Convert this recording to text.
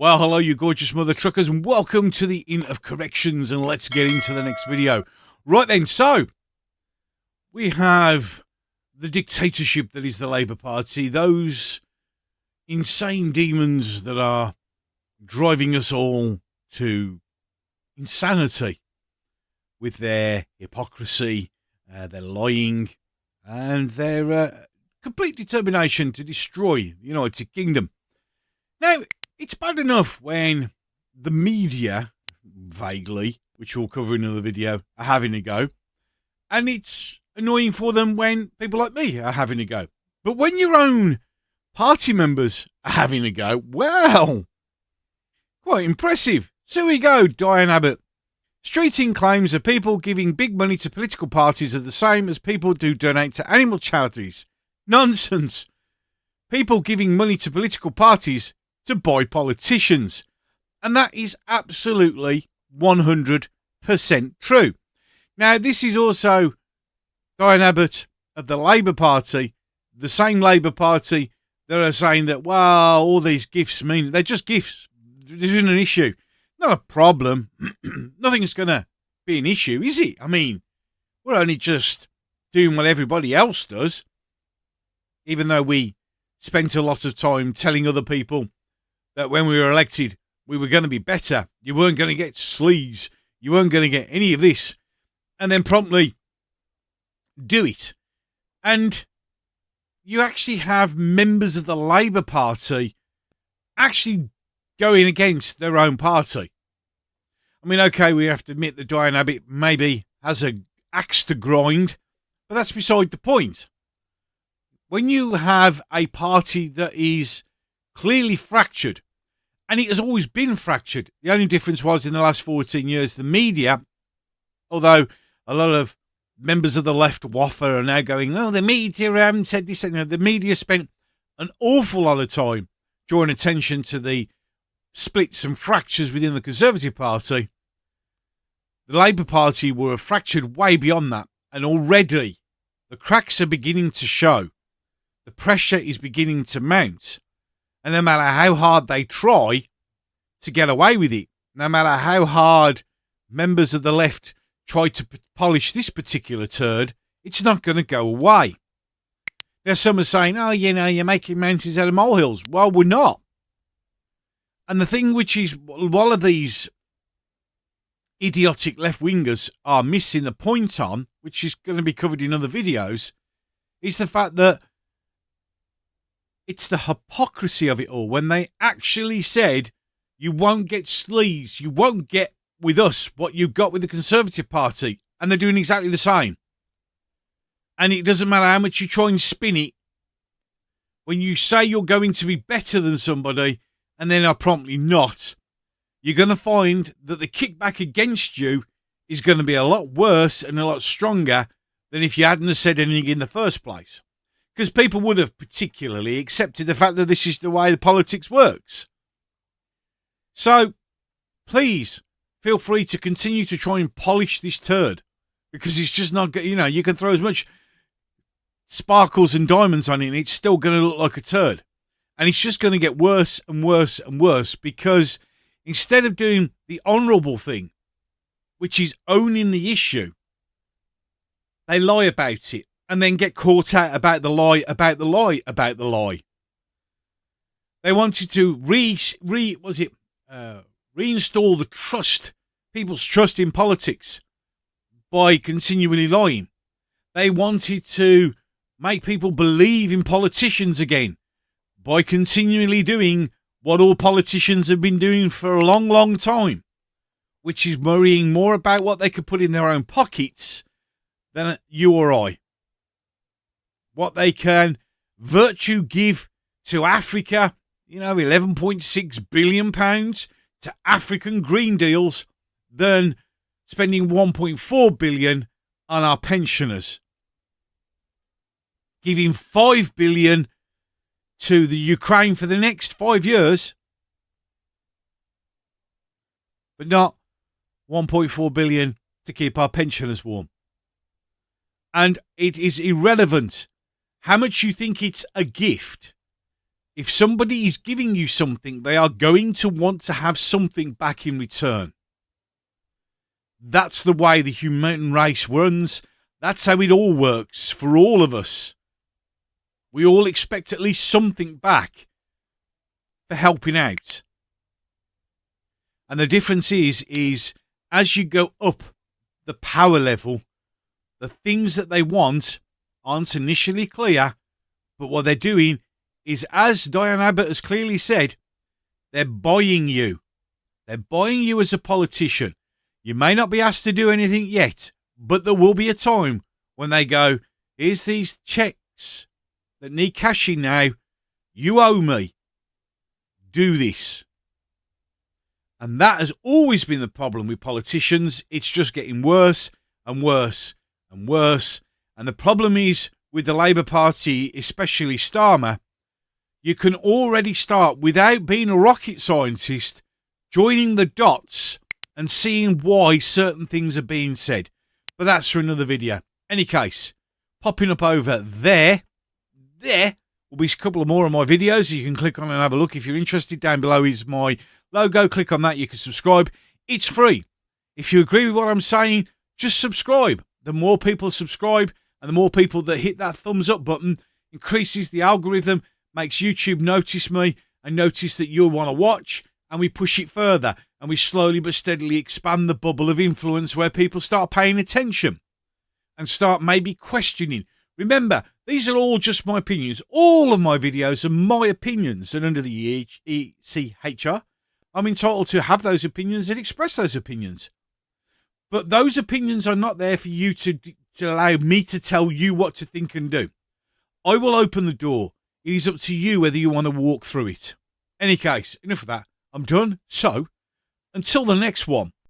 Well, hello, you gorgeous mother truckers, and welcome to the Inn of Corrections, and let's get into the next video. Right then, so we have the dictatorship that is the Labour Party, those insane demons that are driving us all to insanity with their hypocrisy, their lying, and their complete determination to destroy the United Kingdom. Now, it's bad enough when the media, vaguely, which we'll cover in another video, are having a go. And it's annoying for them when people like me are having a go. But when your own party members are having a go, well, quite impressive. So here we go, Diane Abbott. Streeting claims that people giving big money to political parties are the same as people who donate to animal charities. Nonsense. People giving money to political parties to buy politicians. And that is absolutely 100% true. Now, this is also Diane Abbott of the Labour Party, the same Labour Party that are saying that, well, all these gifts mean they're just gifts. This isn't an issue. Not a problem. Nothing's going to be an issue, is it? I mean, we're only just doing what everybody else does, even though we spent a lot of time telling other people that when we were elected, we were going to be better. You weren't going to get sleaze. You weren't going to get any of this. And then promptly do it. And you actually have members of the Labour Party actually going against their own party. I mean, okay, we have to admit that Diane Abbott maybe has an axe to grind, but that's beside the point. When you have a party that is clearly fractured, and it has always been fractured. The only difference was in the last 14 years, the media, although a lot of members of the left waffle are now going, oh, the media said this. And the media spent an awful lot of time drawing attention to the splits and fractures within the Conservative Party. The Labour Party were fractured way beyond that. And already the cracks are beginning to show. The pressure is beginning to mount. And no matter how hard they try to get away with it, no matter how hard members of the left try to polish this particular turd, it's not going to go away. Now, some are saying, oh, you're making mountains out of molehills. Well, we're not. And the thing which is, one of these idiotic left-wingers are missing the point on, which is going to be covered in other videos, is the fact that it's the hypocrisy of it all. When they actually said, you won't get sleaze, you won't get with us what you got with the Conservative Party. And they're doing exactly the same. And it doesn't matter how much you try and spin it. When you say you're going to be better than somebody and then are promptly not, you're going to find that the kickback against you is going to be a lot worse and a lot stronger than if you hadn't said anything in the first place. Because people would have particularly accepted the fact that this is the way the politics works. So, please, feel free to continue to try and polish this turd. Because it's just not, you can throw as much sparkles and diamonds on it and it's still going to look like a turd. And it's just going to get worse and worse and worse because instead of doing the honourable thing, which is owning the issue, they lie about it. And then get caught out about the lie, about the lie, about the lie. They wanted to reinstall the trust, people's trust in politics by continually lying. They wanted to make people believe in politicians again by continually doing what all politicians have been doing for a long, long time, which is worrying more about what they could put in their own pockets than you or I. What they can virtue give to Africa, £11.6 billion to African Green Deals than spending $1.4 billion on our pensioners. Giving $5 billion to the Ukraine for the next 5 years, but not $1.4 billion to keep our pensioners warm. And it is irrelevant how much you think it's a gift if somebody is giving you something, they are going to want to have something back in return. That's the way the human race runs. That's how it all works for all of us. We all expect at least something back for helping out. And the difference is as you go up the power level, the things that they want aren't initially clear, but what they're doing is, as Diane Abbott has clearly said, they're buying you. They're buying you as a politician. You may not be asked to do anything yet, but there will be a time when they go, here's these checks that need cashing now. You owe me. Do this. And that has always been the problem with politicians. It's just getting worse and worse and worse. And the problem is with the Labour Party, especially Starmer, you can already start, without being a rocket scientist, joining the dots and seeing why certain things are being said. But that's for another video. Any case, popping up over there will be a couple of more of my videos you can click on and have a look if you're interested. Down below is my logo. Click on that. You can subscribe. It's free. If you agree with what I'm saying, just subscribe. The more people subscribe and the more people that hit that thumbs up button increases the algorithm, makes YouTube notice me and notice that you'll want to watch, and we push it further and we slowly but steadily expand the bubble of influence where people start paying attention and start maybe questioning. Remember, these are all just my opinions. All of my videos are my opinions, and under the ECHR, I'm entitled to have those opinions and express those opinions. But those opinions are not there for you to allow me to tell you what to think and do. I will open the door. It is up to you whether you want to walk through it. Any case, enough of that. I'm done. So, until the next one.